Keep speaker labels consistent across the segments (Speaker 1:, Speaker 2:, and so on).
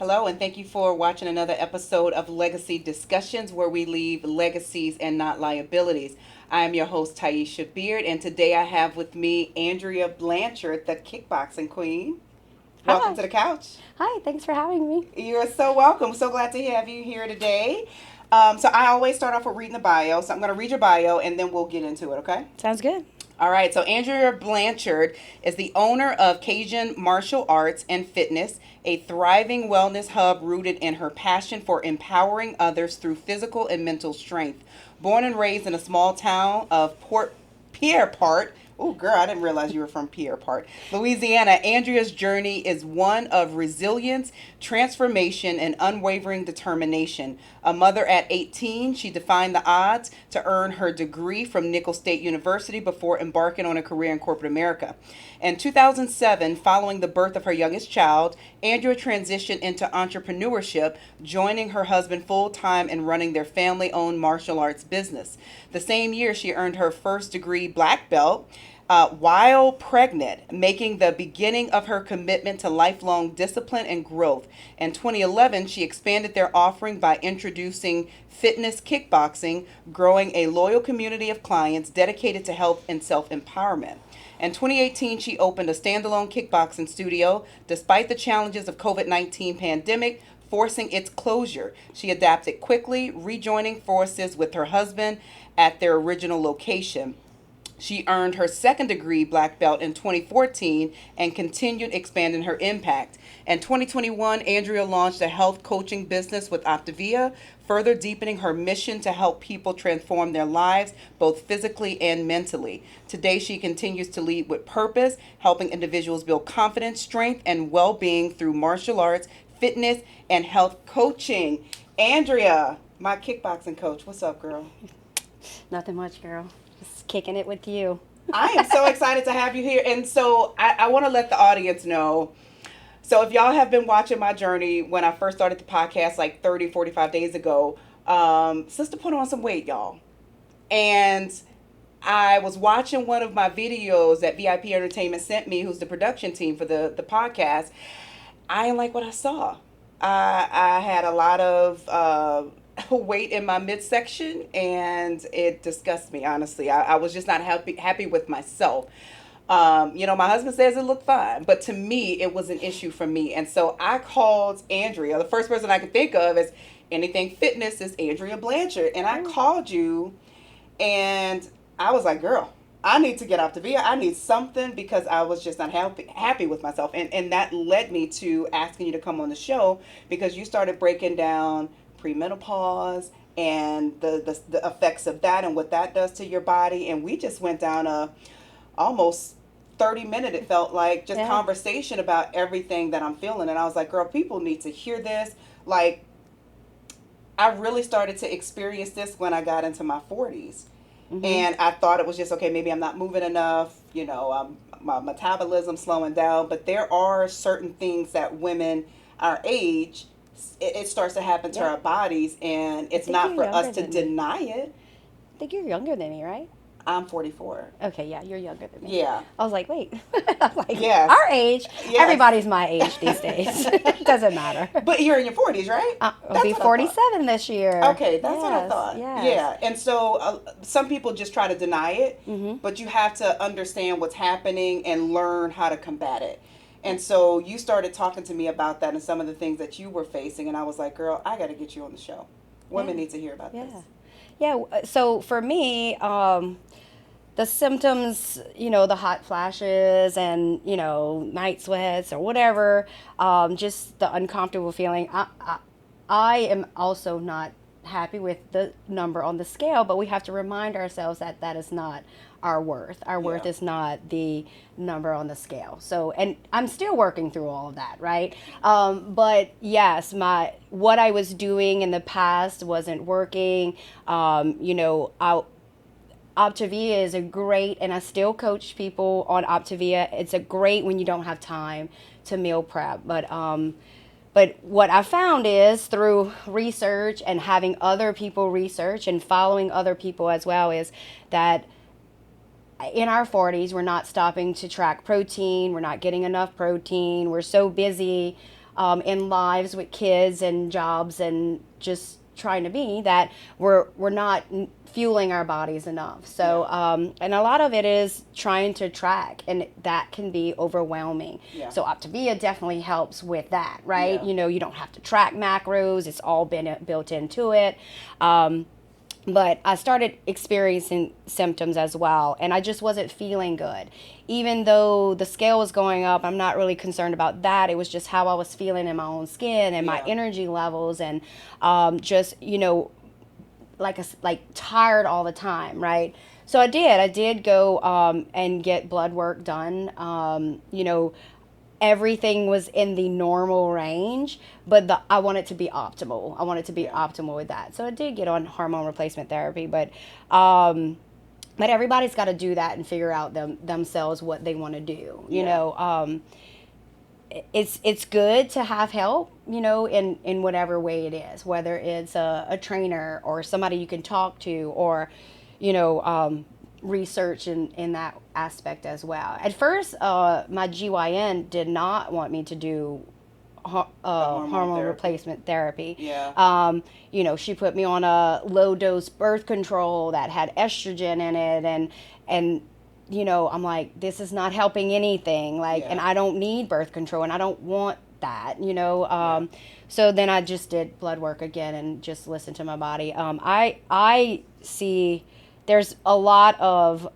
Speaker 1: Hello, and thank you for watching another episode of Legacy Discussions, where we leave legacies and not liabilities. I am your host, Taisha Beard, and today I have with me Andrea Blanchard, the Kickboxing Queen. Welcome
Speaker 2: Hi.
Speaker 1: to the couch.
Speaker 2: Hi, thanks for having me.
Speaker 1: You're so welcome. So glad to have you here today. So I always start off with reading the bio. So I'm going to read your bio, and then we'll get into it, okay?
Speaker 2: Sounds good.
Speaker 1: All right, so Andrea Blanchard is the owner of Cajun Martial Arts and Fitness, a thriving wellness hub rooted in her passion for empowering others through physical and mental strength. Born and raised in a small town of Port Pierrepont, oh girl, I didn't realize you were from Pierrepont, Louisiana. Andrea's journey is one of resilience, transformation, and unwavering determination. A mother at 18, she defied the odds to earn her degree from Nicholls State University before embarking on a career in corporate America. In 2007, following the birth of her youngest child, Andrea transitioned into entrepreneurship, joining her husband full-time and running their family-owned martial arts business. The same year, she earned her first degree black belt while pregnant, making the beginning of her commitment to lifelong discipline and growth. In 2011, she expanded their offering by introducing fitness kickboxing, growing a loyal community of clients dedicated to health and self-empowerment. In 2018, she opened a standalone kickboxing studio. Despite the challenges of COVID-19 pandemic forcing its closure, she adapted quickly, rejoining forces with her husband at their original location. She earned her second degree black belt in 2014 and continued expanding her impact. In 2021, Andrea launched a health coaching business with Optavia, further deepening her mission to help people transform their lives, both physically and mentally. Today, she continues to lead with purpose, helping individuals build confidence, strength, and well-being through martial arts, fitness, and health coaching. Andrea, my kickboxing coach, what's up, girl?
Speaker 2: Nothing much, girl. Just kicking it with you.
Speaker 1: I am so excited to have you here. And so I want to let the audience know. So if y'all have been watching my journey when I first started the podcast like 30, 45 days ago, sister put on some weight, y'all. And I was watching one of my videos that VIP Entertainment sent me, who's the production team for the podcast. I didn't like what I saw. I had a lot of weight in my midsection, and it disgusts me, honestly. I was just not happy with myself. My husband says it looked fine, but to me, it was an issue for me. And so I called Andrea. The first person I could think of is anything fitness is Andrea Blanchard. And I called you, and I was like, girl, I need to get off the video. I need something because I was just not happy with myself. And that led me to asking you to come on the show because you started breaking down premenopause and the effects of that and what that does to your body. And we just went down a almost 30-minute, it felt like, just conversation about everything that I'm feeling. And I was like, girl, people need to hear this. Like, I really started to experience this when I got into my 40s. Mm-hmm. And I thought it was just, okay, maybe I'm not moving enough, my metabolism slowing down. But there are certain things that women our age, it starts to happen to our bodies, and it's not for us to deny it.
Speaker 2: I think you're younger than me, right?
Speaker 1: I'm 44.
Speaker 2: Okay, yeah, you're younger than me.
Speaker 1: Yeah.
Speaker 2: I was like, wait. I was like,
Speaker 1: yes.
Speaker 2: Our age,
Speaker 1: yes.
Speaker 2: Everybody's my age these days. It doesn't matter.
Speaker 1: But you're in your 40s, right?
Speaker 2: I'll be 47 this year.
Speaker 1: Okay, that's what I thought.
Speaker 2: Yes.
Speaker 1: Yeah, and so some people just try to deny it,
Speaker 2: mm-hmm.
Speaker 1: but you have to understand what's happening and learn how to combat it. And so you started talking to me about that and some of the things that you were facing, and I was like, girl, I got to get you on the show. Women need to hear about this.
Speaker 2: Yeah, so for me, the symptoms, the hot flashes and, night sweats or whatever, just the uncomfortable feeling. I am also not happy with the number on the scale, but we have to remind ourselves that that is not our worth. Our worth is not the number on the scale. So, and I'm still working through all of that, right? But yes, what I was doing in the past wasn't working. Optavia is a great, and I still coach people on Optavia. It's a great when you don't have time to meal prep, but what I found is through research and having other people research and following other people as well is that in our 40s, we're not stopping to track protein. We're not getting enough protein. We're so busy in lives with kids and jobs and just trying to be, that we're not fueling our bodies enough. So and a lot of it is trying to track, and that can be overwhelming. So Optavia definitely helps with that, right? You know, you don't have to track macros, it's all been built into it. But I started experiencing symptoms as well, and I just wasn't feeling good. Even though the scale was going up, I'm not really concerned about that. It was just how I was feeling in my own skin and my energy levels, and just, you know, like tired all the time, right? So I did go and get blood work done. You know, everything was in the normal range, but I want it to be optimal. I want it to be optimal with that. So I did get on hormone replacement therapy, but everybody's got to do that and figure out themselves what they want to do. You know, it's good to have help, you know, in whatever way it is, whether it's a trainer or somebody you can talk to, or, you know, research in that aspect as well. At first, my GYN did not want me to do hormone replacement therapy. You know, she put me on a low dose birth control that had estrogen in it, and you know, I'm like, this is not helping anything, like, and I don't need birth control, and I don't want that, you know. So then I just did blood work again and just listened to my body. I see there's a lot of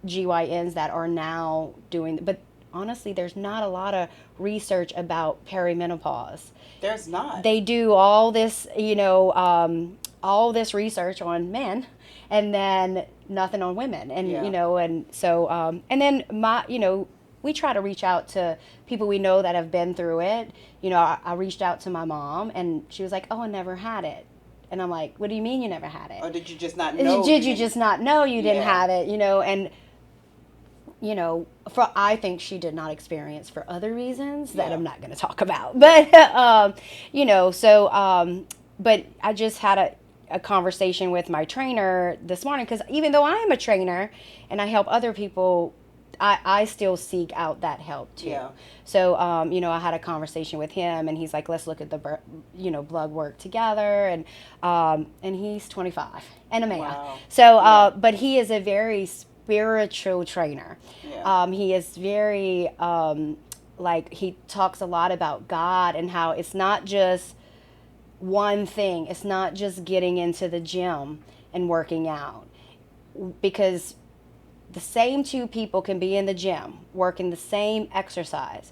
Speaker 2: GYNs that are now doing, but honestly, there's not a lot of research about perimenopause.
Speaker 1: There's not.
Speaker 2: They do all this, you know, all this research on men, and then nothing on women, and you know, and so and then you know, we try to reach out to people we know that have been through it. You know, I reached out to my mom, and she was like, "Oh, I never had it." And I'm like, "What do you mean you never had it?
Speaker 1: Or did you just not know?
Speaker 2: Did you just not know you didn't have it?" You know, and you know, I think she did not experience for other reasons that I'm not going to talk about. But you know, so but I just had a conversation with my trainer this morning, because even though I am a trainer and I help other people, I still seek out that help too. So you know, I had a conversation with him, and he's like, "Let's look at the you know, blood work together." And he's 25 and a man. So but he is a very spiritual trainer. He is very like, he talks a lot about God and how it's not just one thing. It's not just getting into the gym and working out, because the same two people can be in the gym working the same exercise,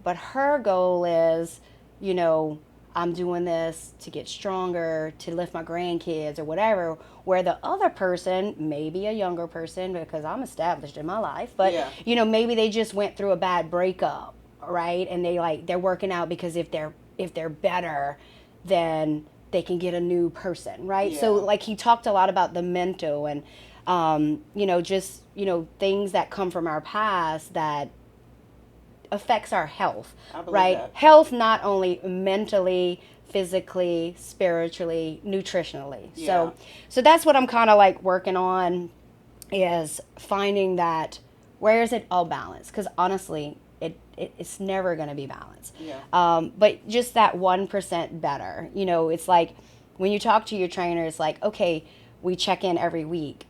Speaker 2: but her goal is, you know, I'm doing this to get stronger, to lift my grandkids or whatever, where the other person, maybe a younger person, because I'm established in my life, but you know, maybe they just went through a bad breakup, right? And they're working out because if they're better, then they can get a new person, right? So like, he talked a lot about the mental and you know, just, you know, things that come from our past that affects our health, right? Health, not only mentally, physically, spiritually, nutritionally. So that's what I'm kind of like working on, is finding that, where is it all balanced? Because honestly, it's never going to be balanced. But just that 1% better. You know, it's like when you talk to your trainer, it's like, okay, we check in every week.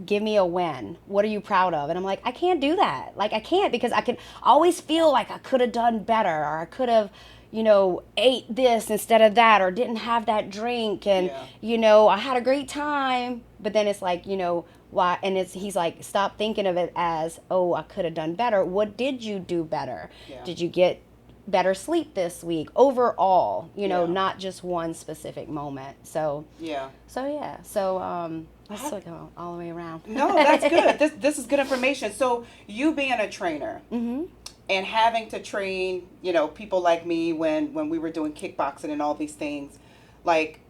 Speaker 2: Give me a win. What are you proud of? And I'm like, I can't do that. Like, I can't, because I can always feel like I could have done better, or I could have, you know, ate this instead of that, or didn't have that drink. And, you know, I had a great time, but then it's like, you know, why? And he's like, stop thinking of it as, oh, I could have done better. What did you do better? Did you get better sleep this week overall? You know, not just one specific moment. So let's look all the way around.
Speaker 1: No, that's good. This is good information. So you being a trainer and having to train, you know, people like me when we were doing kickboxing and all these things, like,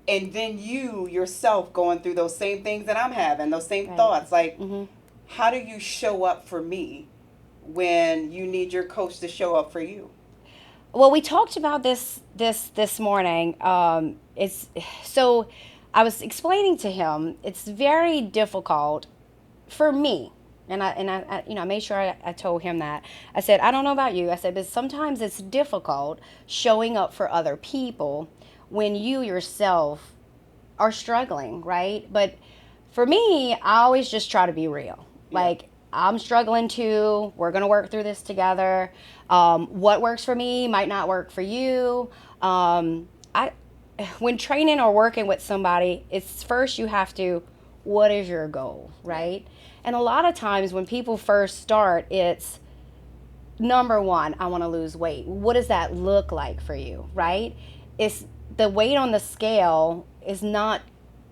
Speaker 1: and then you yourself going through those same things that I'm having, those same thoughts, like, how do you show up for me when you need your coach to show up for you?
Speaker 2: Well, we talked about this morning. It's so, I was explaining to him, it's very difficult for me, I made sure I told him that. I said, I don't know about you. I said, but sometimes it's difficult showing up for other people when you yourself are struggling, right? But for me, I always just try to be real.
Speaker 1: Yeah.
Speaker 2: Like, I'm struggling too. We're going to work through this together. What works for me might not work for you. When training or working with somebody, it's first you have to, what is your goal, right? And a lot of times when people first start, it's number one, I want to lose weight. What does that look like for you, right? It's the weight on the scale is not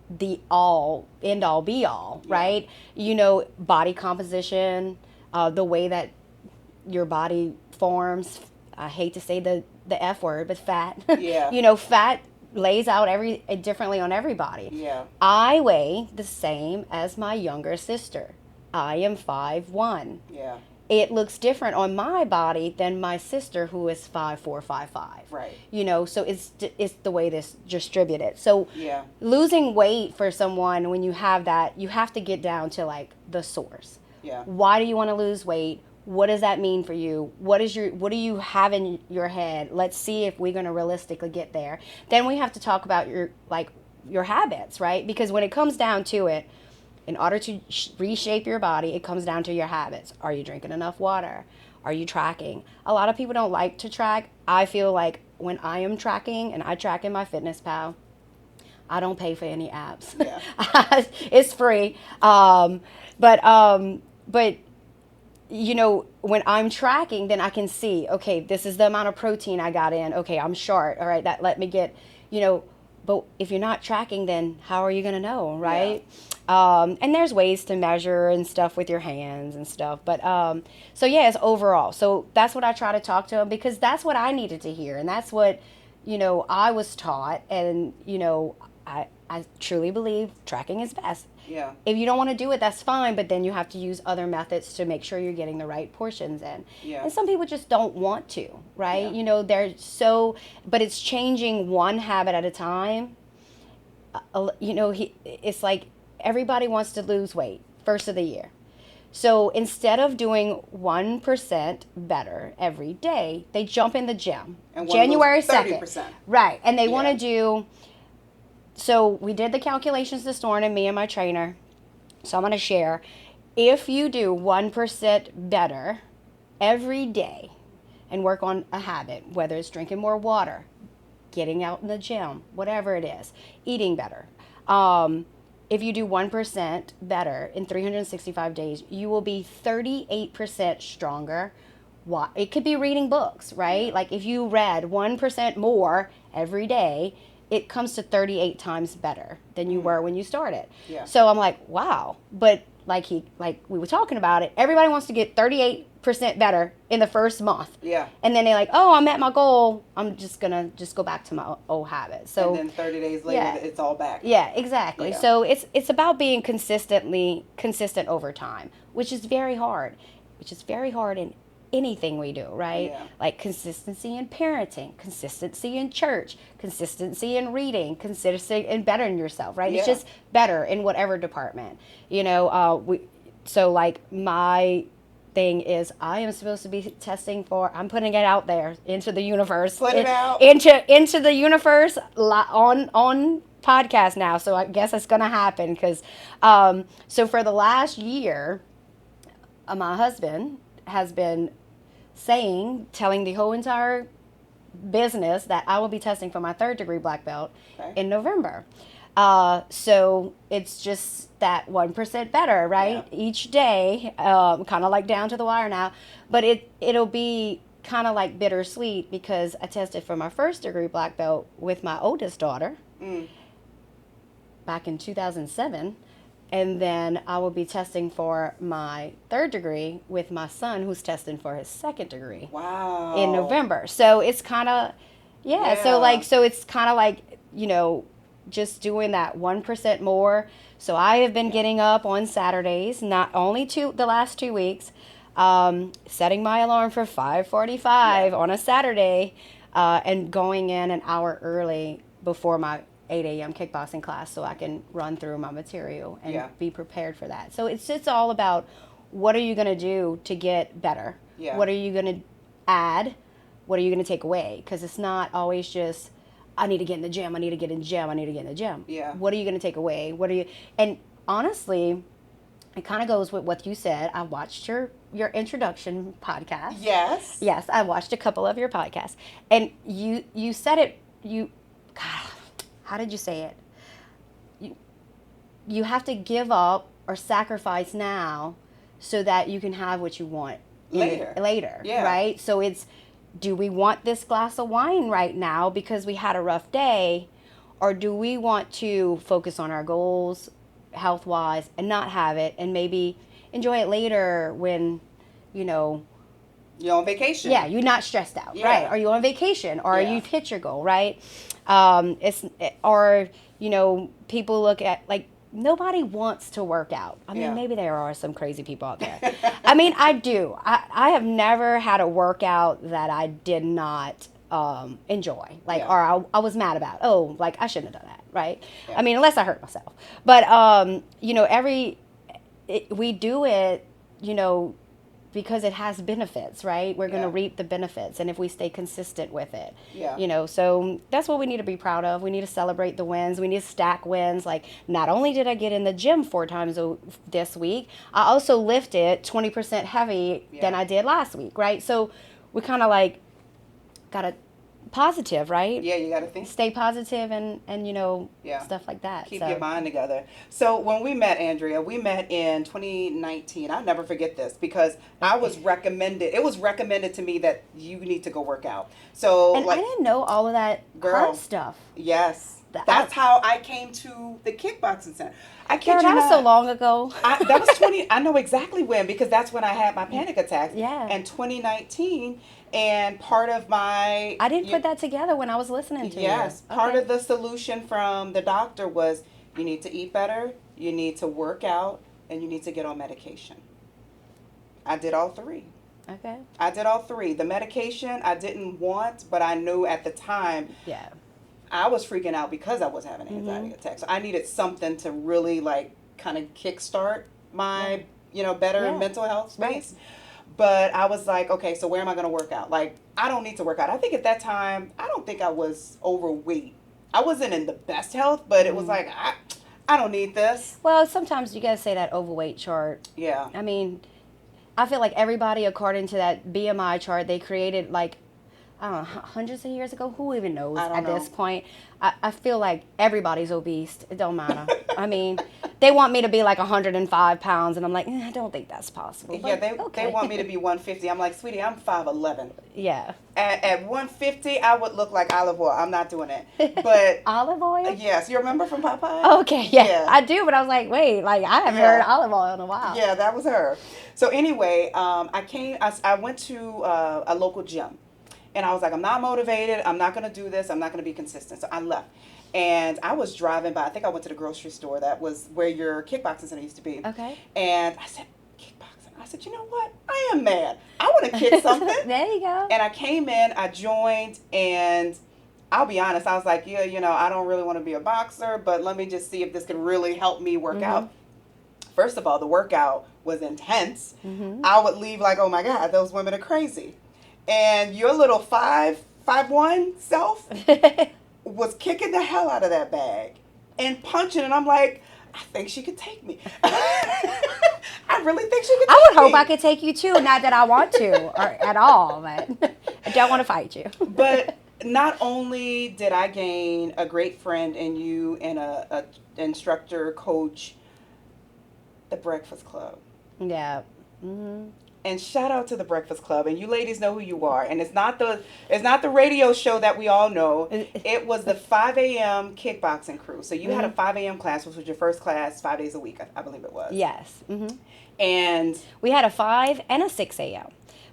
Speaker 2: the all end all be all, right? Body composition, the way that your body forms. I hate to say the F word, but fat.
Speaker 1: Yeah.
Speaker 2: Fat lays out differently on everybody.
Speaker 1: Yeah.
Speaker 2: I weigh the same as my younger sister. I am 5'1".
Speaker 1: Yeah.
Speaker 2: It looks different on my body than my sister who is 5'4", 5'5".
Speaker 1: Right.
Speaker 2: So it's the way this distributed. So
Speaker 1: Yeah.
Speaker 2: losing weight for someone, when you have that, you have to get down to like the source.
Speaker 1: Yeah.
Speaker 2: Why do you want to lose weight? What does that mean for you? What do you have in your head? Let's see if we're going to realistically get there. Then we have to talk about your habits, right? Because when it comes down to it, in order to reshape your body, it comes down to your habits. Are you drinking enough water? Are you tracking? A lot of people don't like to track. I feel like when I am tracking, and I track in my FitnessPal, I don't pay for any apps.
Speaker 1: Yeah.
Speaker 2: It's free. But when I'm tracking, then I can see, okay, this is the amount of protein I got in. Okay, I'm short. All right, that let me get, but if you're not tracking, then how are you going to know, right? And there's ways to measure and stuff with your hands and stuff. But so yeah, it's overall. So that's what I try to talk to them, because that's what I needed to hear. And that's what, I was taught. And, I truly believe tracking is best.
Speaker 1: Yeah.
Speaker 2: If you don't want to do it, that's fine. But then you have to use other methods to make sure you're getting the right portions in.
Speaker 1: Yeah.
Speaker 2: And some people just don't want to, right?
Speaker 1: Yeah.
Speaker 2: But it's changing one habit at a time. It's like everybody wants to lose weight first of the year. So instead of doing 1% better every day, they jump in the gym.
Speaker 1: And
Speaker 2: January 2nd.
Speaker 1: 30%.
Speaker 2: Right. And they want to do, so we did the calculations this morning, me and my trainer. So I'm going to share. If you do 1% better every day and work on a habit, whether it's drinking more water, getting out in the gym, whatever it is, eating better. If you do 1% better in 365 days, you will be 38% stronger. It could be reading books, right? Like if you read 1% more every day, it comes to 38 times better than you were when you started.
Speaker 1: Yeah.
Speaker 2: So I'm like, wow. But like we were talking about it, everybody wants to get 38% better in the first month.
Speaker 1: Yeah.
Speaker 2: And then they're like, oh, I met my goal. I'm just going to go back to my old habits. So,
Speaker 1: and then 30 days later, it's all back.
Speaker 2: Yeah, exactly.
Speaker 1: Yeah.
Speaker 2: So it's about being consistent over time, which is very hard in anything we do, right?
Speaker 1: Yeah.
Speaker 2: Like consistency in parenting, consistency in church, consistency in reading, consistency in bettering yourself, right?
Speaker 1: Yeah.
Speaker 2: It's just better in whatever department, so like my thing is I am supposed to be testing for, I'm putting it out there into the universe.
Speaker 1: Put it out.
Speaker 2: Into the universe on podcast now. So I guess it's going to happen because, so for the last year, my husband has been telling the whole entire business that I will be testing for my 3rd degree black belt in November. So it's just that 1% better, right?
Speaker 1: Yeah.
Speaker 2: Each day, kind of like down to the wire now, but it'll be kind of like bittersweet because I tested for my 1st degree black belt with my oldest daughter back in 2007. And then I will be testing for my 3rd degree with my son, who's testing for his 2nd degree.
Speaker 1: Wow.
Speaker 2: In November. So it's kind of, so it's kind of like, just doing that 1% more. So I have been getting up on Saturdays, not only the last 2 weeks, setting my alarm for 5:45 on a Saturday, and going in an hour early before my 8 a.m. kickboxing class so I can run through my material and be prepared for that. So it's all about what are you going to do to get better?
Speaker 1: Yeah.
Speaker 2: What are you going to add? What are you going to take away? Because it's not always just, I need to get in the gym, I need to get in the gym, I need to get in the gym.
Speaker 1: Yeah.
Speaker 2: What are you going to take away? And honestly, it kind of goes with what you said. I watched your introduction podcast.
Speaker 1: Yes.
Speaker 2: Yes, I watched a couple of your podcasts. And you said it, God, how did you say it? You have to give up or sacrifice now so that you can have what you want later,
Speaker 1: Yeah.
Speaker 2: right? So it's, do we want this glass of wine right now because we had a rough day, or do we want to focus on our goals health-wise and not have it and maybe enjoy it later when,
Speaker 1: you're on vacation?
Speaker 2: Yeah, you're not stressed out, right? Are you on vacation, or you've hit your goal, right? People look at, like, nobody wants to work out. I mean, maybe there are some crazy people out there. I mean, I do. I have never had a workout that I did not enjoy, or I was mad about. Oh, like, I shouldn't have done that, right? Yeah. I mean, unless I hurt myself. But we do it, because it has benefits, right? We're going to reap the benefits, and if we stay consistent with it, so that's what we need to be proud of. We need to celebrate the wins. We need to stack wins. Like, not only did I get in the gym 4 times this week, I also lifted 20% heavy than I did last week, right? So we kind of like got to positive, right?
Speaker 1: Yeah, you got to think.
Speaker 2: Stay positive and stuff like that.
Speaker 1: Keep your mind together. So when we met, Andrea, we met in 2019. I'll never forget this because I was recommended. It was recommended to me that you need to go work out. So,
Speaker 2: and I didn't know all of that hard stuff.
Speaker 1: Yes. That's how I came to the kickboxing center.
Speaker 2: That was so long ago.
Speaker 1: That was 20. I know exactly when, because that's when I had my panic attacks.
Speaker 2: Yeah.
Speaker 1: In 2019. And part of my...
Speaker 2: I didn't put that together when I was listening to you.
Speaker 1: Yes. Part of the solution from the doctor was you need to eat better, you need to work out, and you need to get on medication. I did all 3.
Speaker 2: Okay.
Speaker 1: I did all 3. The medication I didn't want, but I knew at the time...
Speaker 2: Yeah.
Speaker 1: I was freaking out because I was having anxiety attacks. So I needed something to really, like, kind of kickstart my, better mental health space. Right. But I was like, okay, so where am I going to work out? Like, I don't need to work out. I think at that time, I don't think I was overweight. I wasn't in the best health, but it was like, I don't need this.
Speaker 2: Well, sometimes you got to say that overweight chart.
Speaker 1: Yeah.
Speaker 2: I mean, I feel like everybody, according to that BMI chart, they created, like, I don't know, hundreds of years ago. Who even knows at this point? I feel like everybody's obese. It don't matter. I mean, they want me to be like 105 pounds, and I'm like, I don't think that's possible.
Speaker 1: Yeah, they want me to be 150. I'm like, sweetie, I'm 5'11".
Speaker 2: Yeah.
Speaker 1: At 150, I would look like olive oil. I'm not doing it. But
Speaker 2: olive oil?
Speaker 1: Yes. You remember from Popeye?
Speaker 2: Okay, yeah. I do, but I was like, wait, like, I haven't heard olive oil in a while.
Speaker 1: Yeah, that was her. So anyway, I went to a local gym. And I was like, I'm not motivated. I'm not going to do this. I'm not going to be consistent. So I left. And I was driving by. I think I went to the grocery store. That was where your kickboxing center used to be.
Speaker 2: Okay.
Speaker 1: And I said, kickboxing. I said, you know what? I am mad. I want to kick something.
Speaker 2: There you go.
Speaker 1: And I came in. I joined. And I'll be honest. I was like, I don't really want to be a boxer. But let me just see if this can really help me work out. First of all, the workout was intense. I would leave like, oh, my God, those women are crazy. And your little 5'1" self was kicking the hell out of that bag and punching. And I'm like, I think she could take me. I really think she could take me.
Speaker 2: I would hope I could take you too. Not that I want to or at all, but I don't want to fight you.
Speaker 1: But not only did I gain a great friend in you and a instructor, coach, the Breakfast Club.
Speaker 2: Yeah.
Speaker 1: And shout out to the Breakfast Club, and you ladies know who you are. And it's not the radio show that we all know. It was the 5 a.m. kickboxing crew. So you had a 5 a.m. class, which was your first class 5 days a week, I believe it was.
Speaker 2: Yes.
Speaker 1: And
Speaker 2: we had a 5 and a 6 a.m.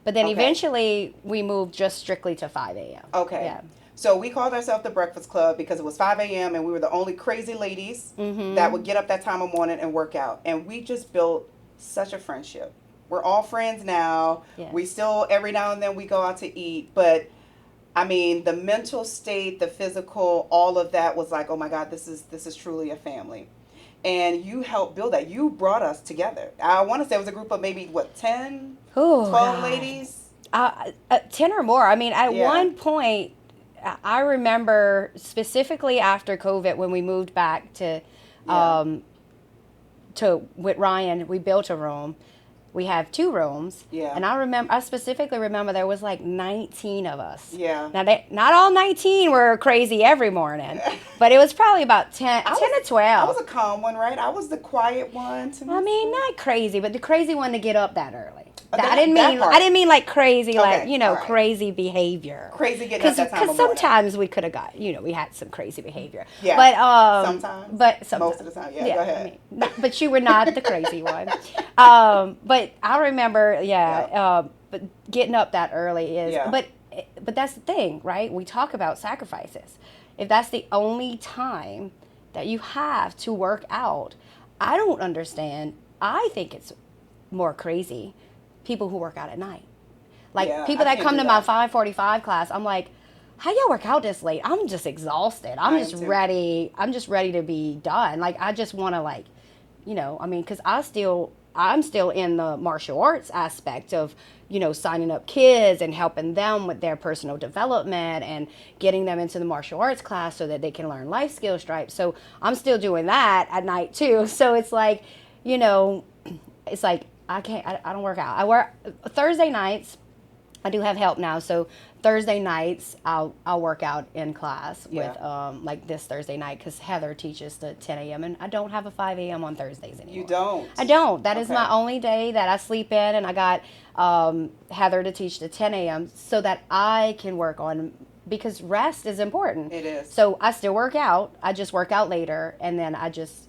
Speaker 2: But then eventually we moved just strictly to 5 a.m.
Speaker 1: Okay.
Speaker 2: Yeah.
Speaker 1: So we called ourselves the Breakfast Club because it was 5 a.m. and we were the only crazy ladies that would get up that time of morning and work out. And we just built such a friendship. We're all friends now. Yeah. We still, every now and then we go out to eat. But, I mean, the mental state, the physical, all of that was like, oh, my God, this is truly a family. and you helped build that. You brought us together. I want to say it was a group of maybe, what, 10,
Speaker 2: Oh
Speaker 1: 12
Speaker 2: God,
Speaker 1: ladies?
Speaker 2: 10 or more. I mean, at
Speaker 1: Yeah.
Speaker 2: one point, I remember specifically after COVID when we moved back
Speaker 1: Yeah.
Speaker 2: to with Ryan, we built a room. We have 2 rooms,
Speaker 1: Yeah.
Speaker 2: and I specifically remember there was like 19 of us.
Speaker 1: Yeah.
Speaker 2: Now not all 19 were crazy every morning, but it was probably about 10 to
Speaker 1: I
Speaker 2: 12.
Speaker 1: was a calm one, right? I was the quiet one.
Speaker 2: I mean, not crazy, but the crazy one to get up that early.
Speaker 1: That
Speaker 2: I didn't mean
Speaker 1: part.
Speaker 2: I didn't mean like crazy, like
Speaker 1: Okay, all right.
Speaker 2: crazy behavior.
Speaker 1: Crazy getting up that time
Speaker 2: Because
Speaker 1: of morning.
Speaker 2: sometimes we could have got, we had some crazy behavior.
Speaker 1: Yeah.
Speaker 2: But
Speaker 1: sometimes. Most of the time. Yeah. Go ahead.
Speaker 2: I mean, but you were not the crazy one. But I remember, but getting up that early is.
Speaker 1: Yeah.
Speaker 2: But that's the thing, right? We talk about sacrifices. If that's the only time that you have to work out, I don't understand. I think it's more crazy people who work out at night. Like people that come to my 5:45 class, I'm like, how y'all work out this late? I'm just exhausted. I'm just ready to be done. Like I just want to I mean, because I'm still in the martial arts aspect of, signing up kids and helping them with their personal development and getting them into the martial arts class so that they can learn life skill stripes. So I'm still doing that at night too. So it's like, it's like I don't work out. I work Thursday nights. I do have help now, so Thursday nights I'll work out in class with like this Thursday night because Heather teaches the 10 a.m. and I don't have a 5 a.m. on Thursdays anymore.
Speaker 1: You don't?
Speaker 2: I don't. That is my only day that I sleep in, and I got Heather to teach the 10 a.m. so that I can work on, because rest is important.
Speaker 1: It is.
Speaker 2: So I still work out. I just work out later, and then I just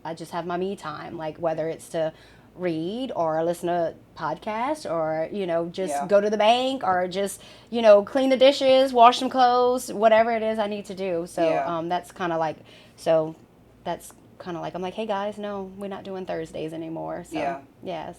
Speaker 2: I just have my me time, like whether it's to read or listen to podcasts or just go to the bank or just clean the dishes, wash some clothes, whatever it is I need to do. So that's kind of like I'm like, hey guys, no, we're not doing Thursdays anymore. So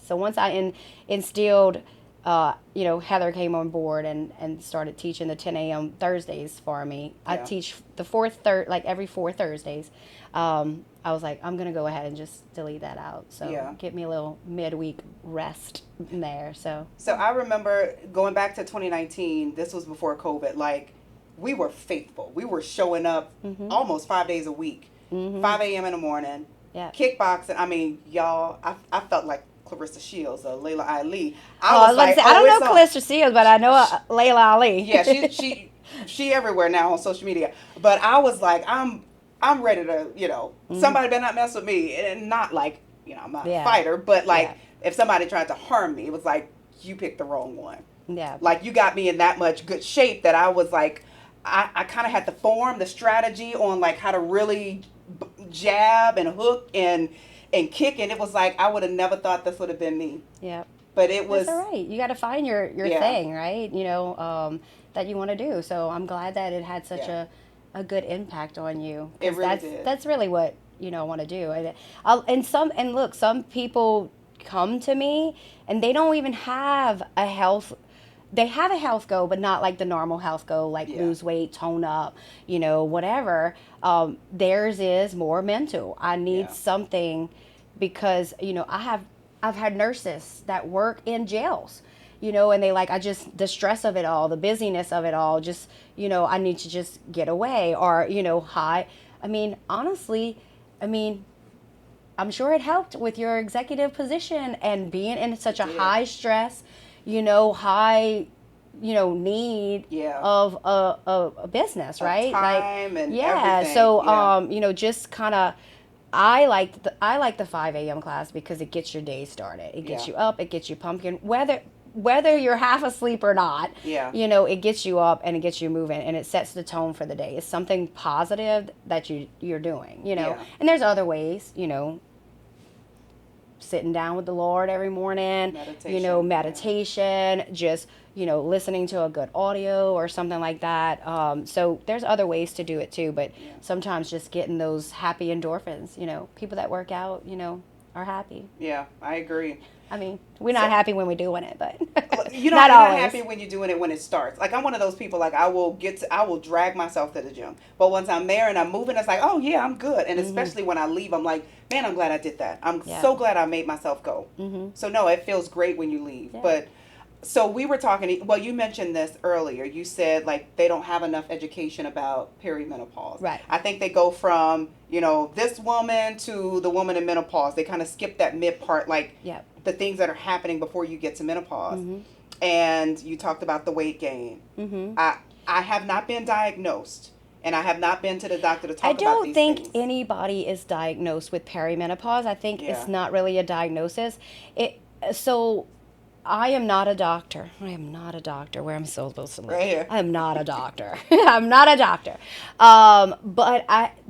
Speaker 2: so once I instilled Heather came on board and started teaching the 10 a.m. Thursdays for me. I teach the every 4 Thursdays. I was like, I'm going to go ahead and just delete that out. So get me a little midweek rest in there. So
Speaker 1: I remember going back to 2019, this was before COVID, like we were faithful. We were showing up almost 5 days a week, 5 a.m. in the morning, kickboxing. I mean, y'all, I felt like Clarissa Shields or Layla Ali. I
Speaker 2: don't know Clarissa Shields, but I know Layla Ali.
Speaker 1: Yeah, she everywhere now on social media. But I was like, I'm ready to, somebody better not mess with me. And not like, I'm not a fighter, but like if somebody tried to harm me, it was like, you picked the wrong one.
Speaker 2: Yeah.
Speaker 1: Like you got me in that much good shape that I was like, I kind of had to form the strategy on like how to really jab and hook and kick. And it was like, I would have never thought this would have been me.
Speaker 2: Yeah.
Speaker 1: But it was.
Speaker 2: That's all right. You got to find your thing, right? That you want to do. So I'm glad that it had such a good impact on you.
Speaker 1: It really did.
Speaker 2: That's really what I want to do. And look, some people come to me and they don't even have a health. They have a health goal, but not like the normal health goal, like lose weight, tone up, whatever. Theirs is more mental. I need something because I've had nurses that work in jails. And they the stress of it all, the busyness of it all, just, I need to just get away or, honestly, I'm sure it helped with your executive position and being in such a high stress, high, need of a business, right?
Speaker 1: Time and everything.
Speaker 2: So, just kind of, I like the 5 a.m. class because it gets your day started. It gets you up, it gets you pumpkin, whether you're half asleep or not, it gets you up and it gets you moving and it sets the tone for the day. It's something positive that you're doing, And there's other ways, sitting down with the Lord every morning, meditation, just, listening to a good audio or something like that. So there's other ways to do it too, but sometimes just getting those happy endorphins, people that work out, are happy.
Speaker 1: Yeah, I agree.
Speaker 2: I mean, we're not happy when we're doing it, but
Speaker 1: You know,
Speaker 2: not
Speaker 1: you're not
Speaker 2: always.
Speaker 1: happy when you're doing it when it starts. Like I'm one of those people. Like I will drag myself to the gym, but once I'm there and I'm moving, it's like, oh yeah, I'm good. And especially when I leave, I'm like, man, I'm glad I did that. I'm
Speaker 2: Yeah.
Speaker 1: so glad I made myself go. So no, it feels great when you leave.
Speaker 2: Yeah.
Speaker 1: But so we were talking. Well, you mentioned this earlier. You said like they don't have enough education about perimenopause.
Speaker 2: Right.
Speaker 1: I think they go from this woman to the woman in menopause. They kind of skip that mid part, like
Speaker 2: Yep.
Speaker 1: the things that are happening before you get to menopause.
Speaker 2: Mm-hmm.
Speaker 1: And you talked about the weight gain.
Speaker 2: Mm-hmm.
Speaker 1: I have not been diagnosed, and I have not been to the doctor to talk
Speaker 2: I
Speaker 1: about
Speaker 2: don't
Speaker 1: these
Speaker 2: think
Speaker 1: things.
Speaker 2: anybody is diagnosed with perimenopause. I think
Speaker 1: Yeah.
Speaker 2: it's not really a diagnosis. So I am not a doctor. I am not a doctor. Where I'm so supposed to live.
Speaker 1: Right here.
Speaker 2: I am not a doctor. I'm not a doctor. But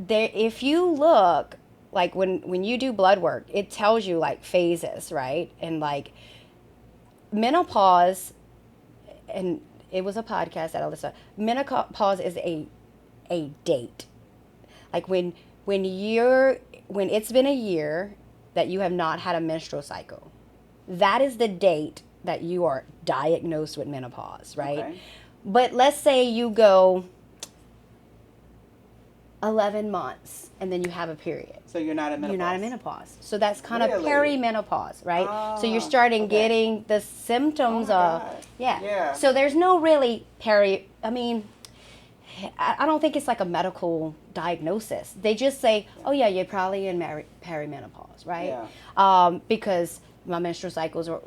Speaker 2: if you look, like when you do blood work, it tells you like phases, right? And like menopause, and it was a podcast that I listened to. Menopause is a date. Like when it's been a year that you have not had a menstrual cycle, that is the date that you are diagnosed with menopause, right?
Speaker 1: Okay.
Speaker 2: But let's say you go 11 months and then you have a period.
Speaker 1: So you're not in menopause.
Speaker 2: You're not in menopause. So that's kind of
Speaker 1: Really?
Speaker 2: perimenopause, right?
Speaker 1: Ah,
Speaker 2: so you're starting
Speaker 1: okay.
Speaker 2: getting the symptoms
Speaker 1: Oh my
Speaker 2: of,
Speaker 1: God.
Speaker 2: yeah.
Speaker 1: Yeah.
Speaker 2: So there's no really I mean, I don't think it's like a medical diagnosis. They just say, oh yeah, you're probably in perimenopause, right?
Speaker 1: Yeah.
Speaker 2: Because my menstrual cycles
Speaker 1: They're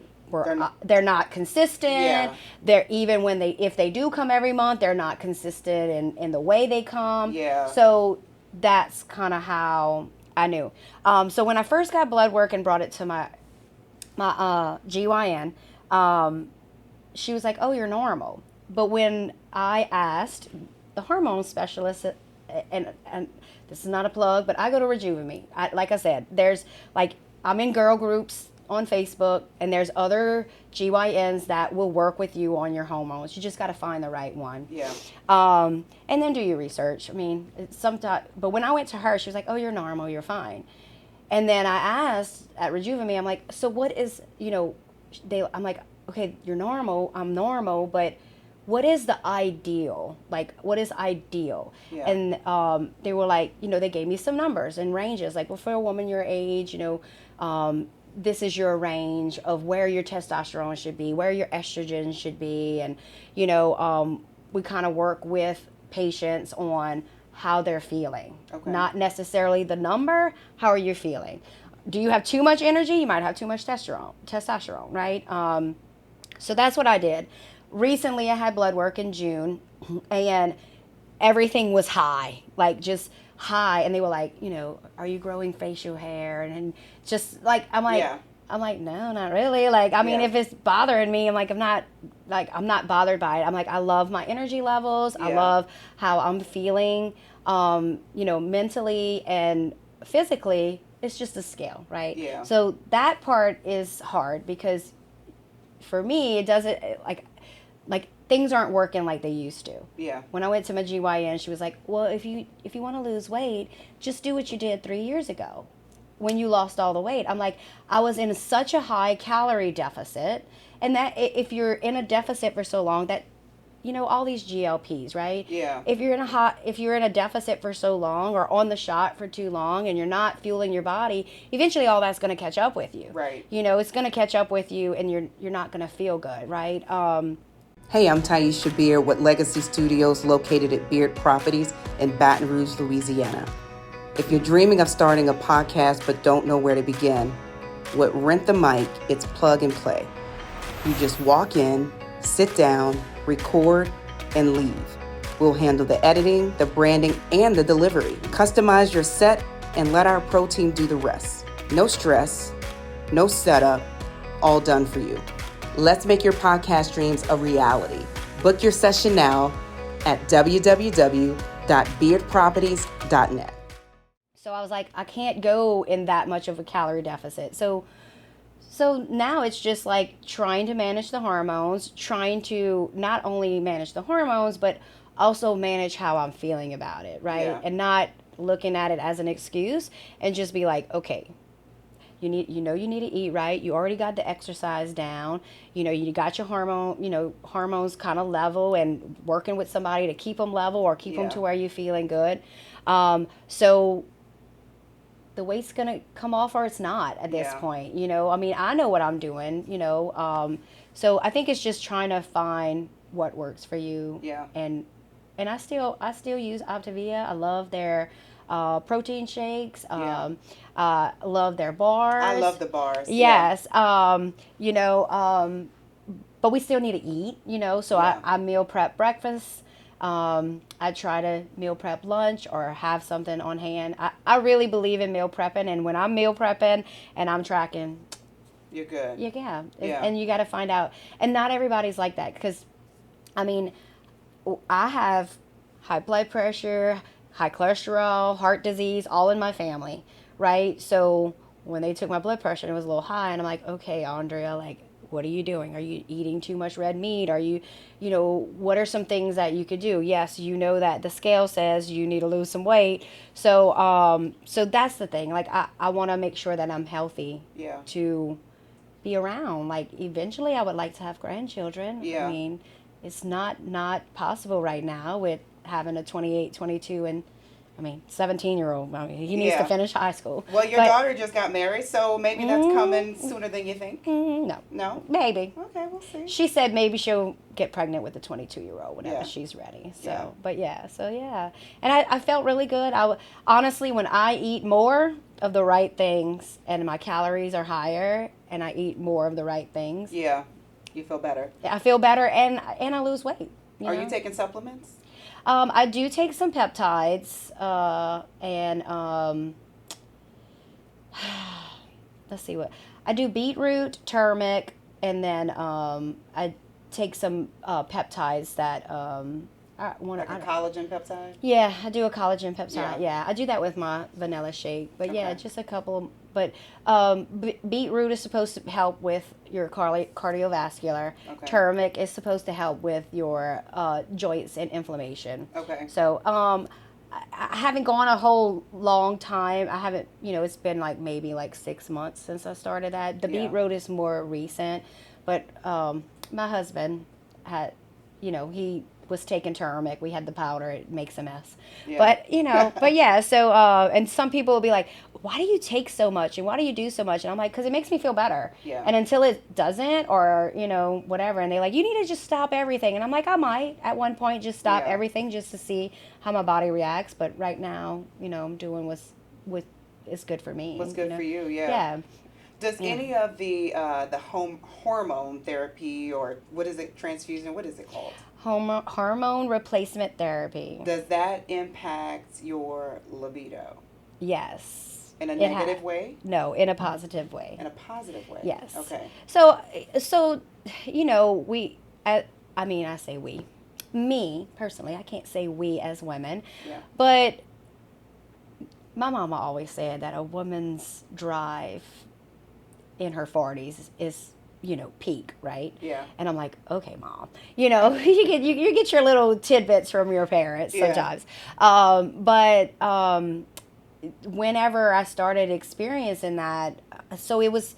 Speaker 2: they're not consistent.
Speaker 1: Yeah.
Speaker 2: They're even if they do come every month, they're not consistent in the way they come.
Speaker 1: Yeah.
Speaker 2: So that's kind of how I knew. So when I first got blood work and brought it to my GYN, she was like, "Oh, you're normal." But when I asked the hormone specialist, and this is not a plug, but I go to Rejuvenate. Like I said, there's like I'm in girl groups on Facebook, and there's other GYNs that will work with you on your hormones. You just got to find the right one.
Speaker 1: Yeah.
Speaker 2: And then do your research. I mean, but when I went to her, she was like, "Oh, you're normal, you're fine." And then I asked at Rejuvenate, I'm like, "So what is, I'm like, okay, you're normal, I'm normal, but what is the ideal? Like, what is ideal?"
Speaker 1: Yeah.
Speaker 2: And they were like, they gave me some numbers and ranges. Like, well, for a woman your age, this is your range of where your testosterone should be, where your estrogen should be. And, we kind of work with patients on how they're feeling.
Speaker 1: Okay.
Speaker 2: Not necessarily the number. How are you feeling? Do you have too much energy? You might have too much testosterone, right? So that's what I did. Recently, I had blood work in June, and everything was high, like just high. And they were like, are you growing facial hair? And just like, I'm like,
Speaker 1: Yeah.
Speaker 2: No, not really. Like, I mean,
Speaker 1: Yeah.
Speaker 2: if it's bothering me, I'm not bothered by it. I'm like, I love my energy levels. I
Speaker 1: Yeah.
Speaker 2: love how I'm feeling, mentally and physically. It's just a scale, right?
Speaker 1: Yeah.
Speaker 2: So that part is hard because for me, it doesn't like things aren't working like they used to.
Speaker 1: Yeah.
Speaker 2: When I went to my GYN, she was like, "Well, if you want to lose weight, just do what you did 3 years ago when you lost all the weight." I'm like, I was in such a high calorie deficit, and that if you're in a deficit for so long, that all these GLPs, right?
Speaker 1: Yeah.
Speaker 2: If you're in a deficit for so long or on the shot for too long and you're not fueling your body, eventually all that's going to catch up with you.
Speaker 1: Right.
Speaker 2: It's going to catch up with you, and you're not going to feel good, right?
Speaker 1: Hey, I'm Thais Shabir with Legacy Studios located at Beard Properties in Baton Rouge, Louisiana. If you're dreaming of starting a podcast but don't know where to begin, with Rent the Mic, it's plug and play. You just walk in, sit down, record, and leave. We'll handle the editing, the branding, and the delivery. Customize your set and let our pro team do the rest. No stress, no setup, all done for you. Let's make your podcast dreams a reality. Book your session now at www.beardproperties.net.
Speaker 2: So I was like, I can't go in that much of a calorie deficit. So now it's just like trying to manage the hormones, trying to not only manage the hormones, but also manage how I'm feeling about it, right?
Speaker 1: Yeah.
Speaker 2: And not looking at it as an excuse, and just be like, okay, you need to eat right. You already got the exercise down. You got your hormones kind of level, and working with somebody to keep them level or keep them to where you're feeling good. So the weight's gonna come off or it's not at this point. I mean, I know what I'm doing. So I think it's just trying to find what works for you.
Speaker 1: Yeah.
Speaker 2: And I still use Optavia. I love their protein shakes. Love their bars.
Speaker 1: I love the bars.
Speaker 2: Yes. But we still need to eat. So I meal prep breakfast. I try to meal prep lunch or have something on hand. I really believe in meal prepping, and when I'm meal prepping and I'm tracking,
Speaker 1: you're good.
Speaker 2: Yeah. And you got to find out. And not everybody's like that, because, I mean, I have high blood pressure, high cholesterol, heart disease, all in my family, right? So when they took my blood pressure, it was a little high, and I'm like, okay, Andrea, like, what are you doing? Are you eating too much red meat? Are you, what are some things that you could do? Yes, that the scale says you need to lose some weight. So, so that's the thing. Like, I want to make sure that I'm healthy to be around. Like, eventually I would like to have grandchildren.
Speaker 1: Yeah.
Speaker 2: I mean, it's not possible right now with having a 28, 22, and 17-year-old. I mean, he needs to finish high school.
Speaker 1: Well, your daughter just got married, so maybe that's coming sooner than you think.
Speaker 2: No.
Speaker 1: No?
Speaker 2: Maybe.
Speaker 1: Okay, we'll see.
Speaker 2: She said maybe she'll get pregnant with the 22-year-old whenever she's ready. So, but And I felt really good. Honestly, when I eat more of the right things and my calories are higher and I eat more of the right things.
Speaker 1: Yeah, you feel better.
Speaker 2: I feel better, and I lose weight.
Speaker 1: Are you taking supplements?
Speaker 2: I do take some peptides, and let's see what I do: beetroot, turmeric, and then I take some peptides that
Speaker 1: like a collagen peptide.
Speaker 2: Yeah, I do a collagen peptide. Yeah, I do that with my vanilla shake. But just a couple. But beetroot is supposed to help with your cardiovascular.
Speaker 1: Okay.
Speaker 2: Turmeric is supposed to help with your joints and inflammation.
Speaker 1: Okay.
Speaker 2: So I haven't gone a whole long time. I haven't, it's been maybe 6 months since I started that. The beetroot is more recent. But my husband had, he was taking turmeric. We had the powder. It makes a mess. Yeah. But, so, and some people will be like, why do you take so much? And why do you do so much? And I'm like, because it makes me feel better.
Speaker 1: Yeah.
Speaker 2: And until it doesn't, or, whatever. And they're like, you need to just stop everything. And I'm like, I might at one point just stop everything just to see how my body reacts. But right now, I'm doing what's good for me.
Speaker 1: What's good for you, yeah. Does any of the hormone therapy, or what is it, transfusion, what is it called?
Speaker 2: Hormone replacement therapy.
Speaker 1: Does that impact your libido?
Speaker 2: Yes.
Speaker 1: In a negative way?
Speaker 2: No, in a positive way.
Speaker 1: In a positive way?
Speaker 2: Yes.
Speaker 1: Okay.
Speaker 2: So I say we. Me, personally, I can't say we as women.
Speaker 1: Yeah.
Speaker 2: But my mama always said that a woman's drive in her 40s is peak, right?
Speaker 1: Yeah.
Speaker 2: And I'm like, okay, Mom. You get your little tidbits from your parents sometimes. But whenever I started experiencing that, so it was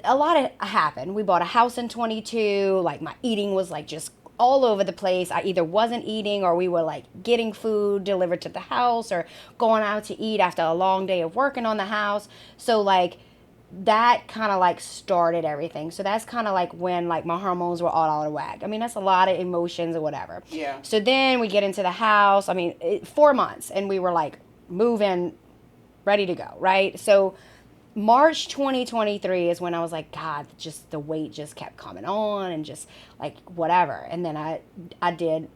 Speaker 2: a lot happened. We bought a house in 22. My eating was just all over the place. I either wasn't eating, or we were getting food delivered to the house, or going out to eat after a long day of working on the house. So that kind of started everything. So that's kind of when my hormones were all out of whack. That's a lot of emotions or whatever.
Speaker 1: Yeah.
Speaker 2: So then we get into the house. 4 months, and we were moving, ready to go, right? So March 2023 is when I was like, God, just the weight just kept coming on, and just whatever. And then I did,